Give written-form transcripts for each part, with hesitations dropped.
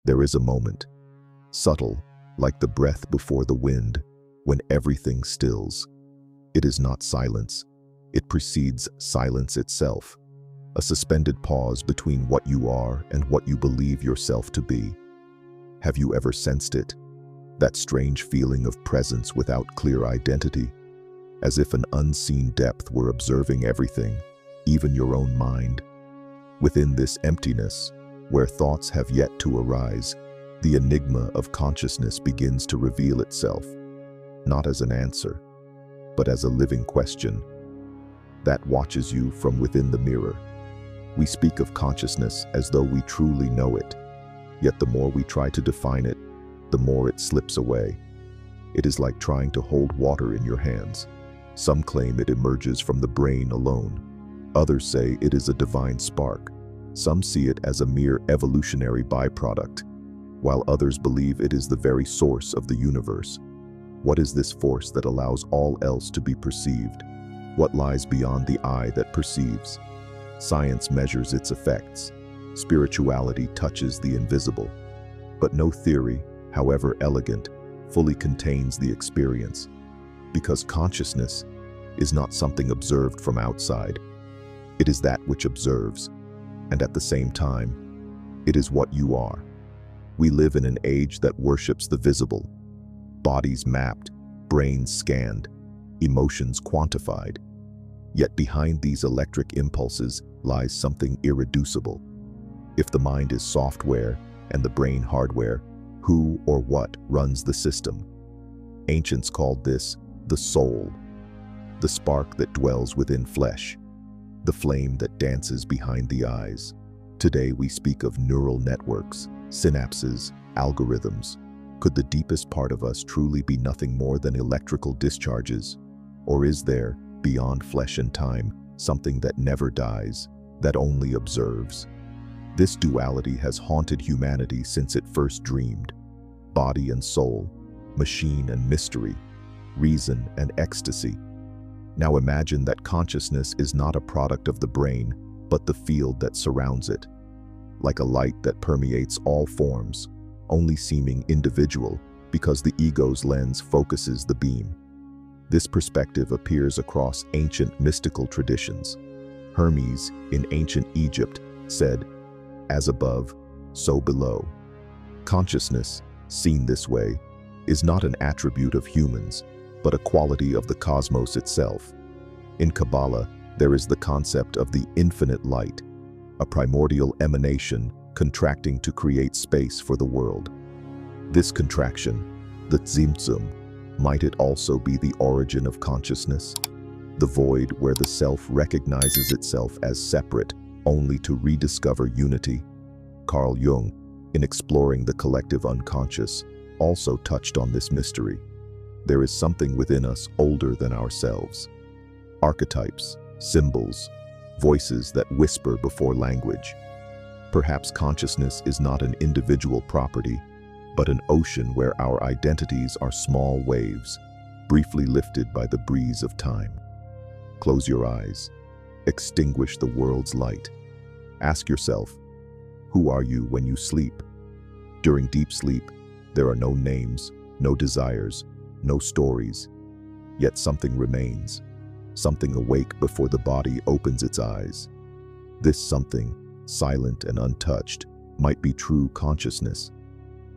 There is a moment, subtle, like the breath before the wind, when everything stills. It is not silence. It precedes silence itself, a suspended pause between what you are and what you believe yourself to be. Have you ever sensed it? That strange feeling of presence without clear identity, as if an unseen depth were observing everything, even your own mind. Within this emptiness, where thoughts have yet to arise, the enigma of consciousness begins to reveal itself, not as an answer, but as a living question that watches you from within the mirror. We speak of consciousness as though we truly know it, yet the more we try to define it, the more it slips away. It is like trying to hold water in your hands. Some claim it emerges from the brain alone. Others say it is a divine spark. Some see it as a mere evolutionary byproduct, while others believe it is the very source of the universe. What is this force that allows all else to be perceived? What lies beyond the eye that perceives? Science measures its effects. Spirituality touches the invisible. But no theory, however elegant, fully contains the experience, because consciousness is not something observed from outside. It is that which observes, and at the same time, it is what you are. We live in an age that worships the visible. Bodies mapped, brains scanned, emotions quantified. Yet behind these electric impulses lies something irreducible. If the mind is software and the brain hardware, who or what runs the system? Ancients called this the soul, the spark that dwells within flesh, the flame that dances behind the eyes. Today we speak of neural networks, synapses, algorithms. Could the deepest part of us truly be nothing more than electrical discharges? Or is there, beyond flesh and time, something that never dies, that only observes? This duality has haunted humanity since it first dreamed. Body and soul, machine and mystery, reason and ecstasy. Now imagine that consciousness is not a product of the brain, but the field that surrounds it. Like a light that permeates all forms, only seeming individual because the ego's lens focuses the beam. This perspective appears across ancient mystical traditions. Hermes, in ancient Egypt, said, "As above, so below." Consciousness, seen this way, is not an attribute of humans, but a quality of the cosmos itself. In Kabbalah, there is the concept of the infinite light, a primordial emanation contracting to create space for the world. This contraction, the Tzimtzum, might it also be the origin of consciousness? The void where the self recognizes itself as separate, only to rediscover unity. Carl Jung, in exploring the collective unconscious, also touched on this mystery. There is something within us older than ourselves. Archetypes, symbols, voices that whisper before language. Perhaps consciousness is not an individual property, but an ocean where our identities are small waves, briefly lifted by the breeze of time. Close your eyes. Extinguish the world's light. Ask yourself, who are you when you sleep? During deep sleep, there are no names, no desires, no stories. Yet something remains, something awake before the body opens its eyes. This something, silent and untouched, might be true consciousness,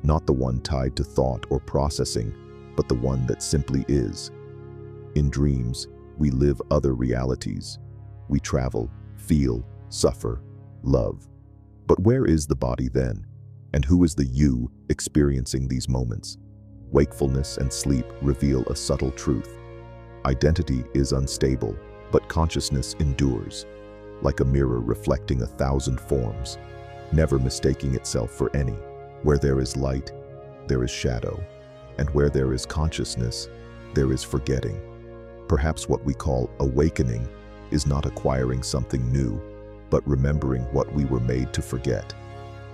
not the one tied to thought or processing, but the one that simply is. In dreams, we live other realities. We travel, feel, suffer, love. But where is the body then? And who is the you experiencing these moments? Wakefulness and sleep reveal a subtle truth. Identity is unstable, but consciousness endures, like a mirror reflecting 1,000 forms, never mistaking itself for any. Where there is light, there is shadow, and where there is consciousness, there is forgetting. Perhaps what we call awakening is not acquiring something new, but remembering what we were made to forget.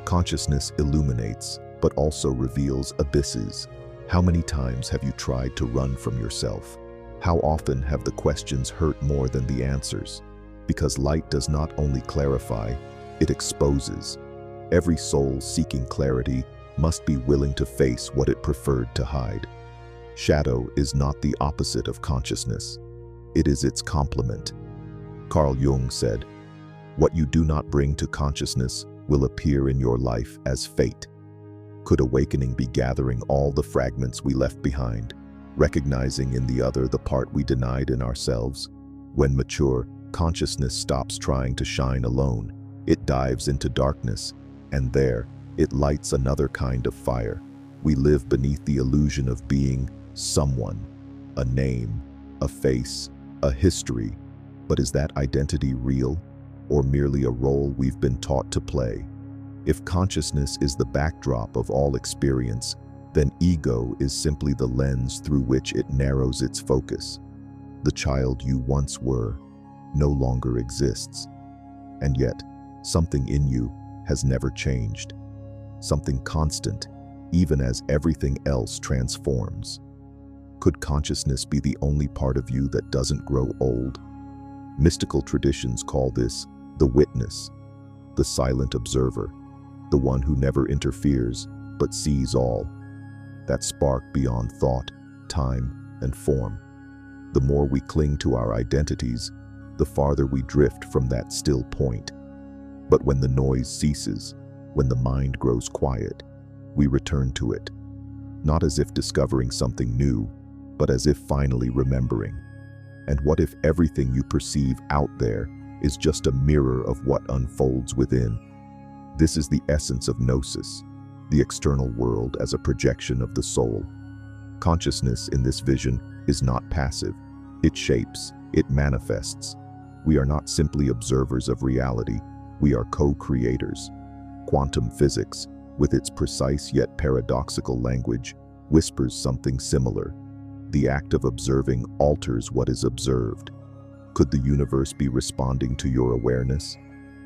Consciousness illuminates, but also reveals abysses. How many times have you tried to run from yourself? How often have the questions hurt more than the answers? Because light does not only clarify, it exposes. Every soul seeking clarity must be willing to face what it preferred to hide. Shadow is not the opposite of consciousness. It is its complement. Carl Jung said, "What you do not bring to consciousness will appear in your life as fate." Could awakening be gathering all the fragments we left behind, recognizing in the other the part we denied in ourselves? When mature, consciousness stops trying to shine alone. It dives into darkness, and there, it lights another kind of fire. We live beneath the illusion of being someone, a name, a face, a history. But is that identity real, or merely a role we've been taught to play? If consciousness is the backdrop of all experience, then ego is simply the lens through which it narrows its focus. The child you once were no longer exists, and yet something in you has never changed. Something constant, even as everything else transforms. Could consciousness be the only part of you that doesn't grow old? Mystical traditions call this the witness, the silent observer, the one who never interferes but sees all. That spark beyond thought, time, and form. The more we cling to our identities, the farther we drift from that still point. But when the noise ceases, when the mind grows quiet, we return to it, not as if discovering something new, but as if finally remembering. And what if everything you perceive out there is just a mirror of what unfolds within? This is the essence of gnosis, the external world as a projection of the soul. Consciousness in this vision is not passive. It shapes, it manifests. We are not simply observers of reality, we are co-creators. Quantum physics, with its precise yet paradoxical language, whispers something similar. The act of observing alters what is observed. Could the universe be responding to your awareness?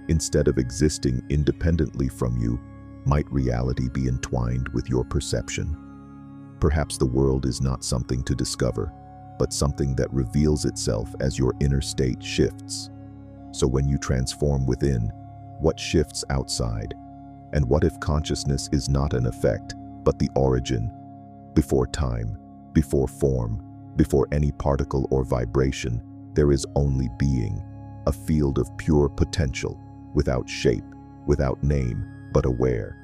Instead of existing independently from you, might reality be entwined with your perception? Perhaps the world is not something to discover, but something that reveals itself as your inner state shifts. So when you transform within, what shifts outside? And what if consciousness is not an effect, but the origin? Before time, before form, before any particle or vibration, there is only being, a field of pure potential, without shape, without name, but aware.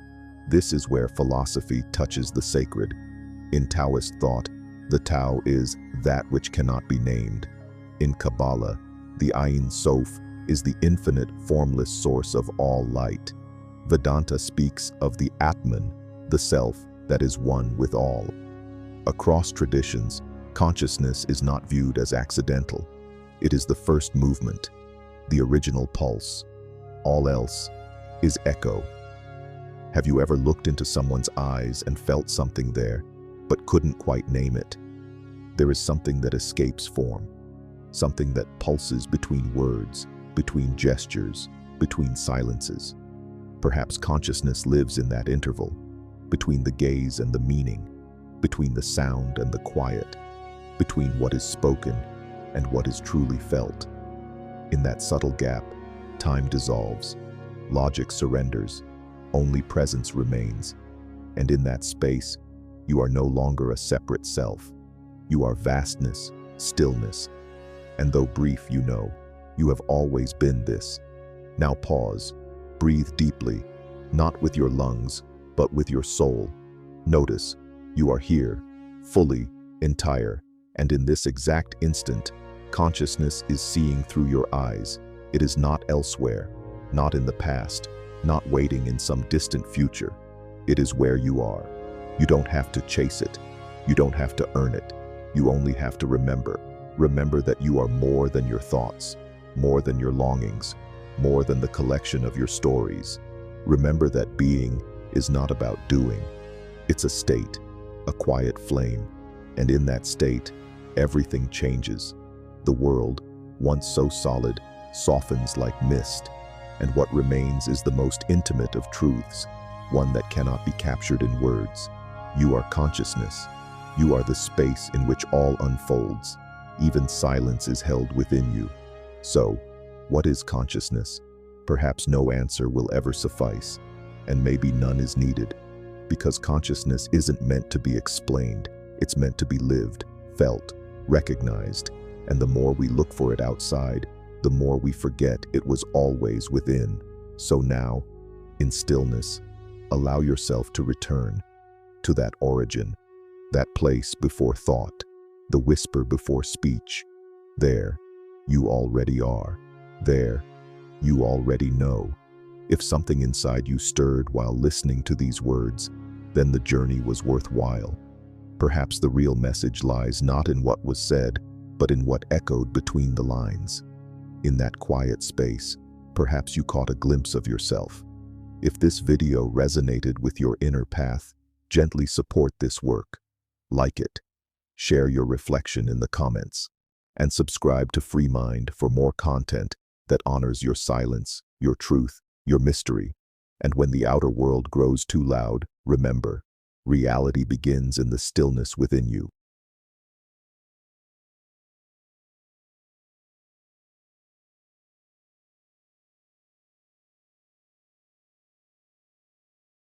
This is where philosophy touches the sacred. In Taoist thought, the Tao is that which cannot be named. In Kabbalah, the Ein Sof is the infinite, formless source of all light. Vedanta speaks of the Atman, the self that is one with all. Across traditions, consciousness is not viewed as accidental. It is the first movement, the original pulse. All else is echo. Have you ever looked into someone's eyes and felt something there, but couldn't quite name it? There is something that escapes form, something that pulses between words, between gestures, between silences. Perhaps consciousness lives in that interval, between the gaze and the meaning, between the sound and the quiet, between what is spoken and what is truly felt. In that subtle gap, time dissolves, logic surrenders, only presence remains. And in that space, you are no longer a separate self. You are vastness, stillness. And though brief, you have always been this. Now pause, breathe deeply, not with your lungs, but with your soul. Notice, you are here, fully, entire, and in this exact instant, consciousness is seeing through your eyes. It is not elsewhere, not in the past, not waiting in some distant future. It is where you are. You don't have to chase it. You don't have to earn it. You only have to remember. Remember that you are more than your thoughts, more than your longings, more than the collection of your stories. Remember that being is not about doing. It's a state, a quiet flame, and in that state, everything changes. The world, once so solid, softens like mist, and what remains is the most intimate of truths, one that cannot be captured in words. You are consciousness. You are the space in which all unfolds. Even silence is held within you. So, what is consciousness? Perhaps no answer will ever suffice, and maybe none is needed. Because consciousness isn't meant to be explained, it's meant to be lived, felt, recognized, and the more we look for it outside, the more we forget it was always within. So now, in stillness, allow yourself to return to that origin, that place before thought, the whisper before speech. There, you already are. There, you already know. If something inside you stirred while listening to these words, then the journey was worthwhile. Perhaps the real message lies not in what was said, but in what echoed between the lines. In that quiet space, perhaps you caught a glimpse of yourself. If this video resonated with your inner path, gently support this work. Like it, share your reflection in the comments, and subscribe to Free Mind for more content that honors your silence, your truth, your mystery. And when the outer world grows too loud, remember, reality begins in the stillness within you.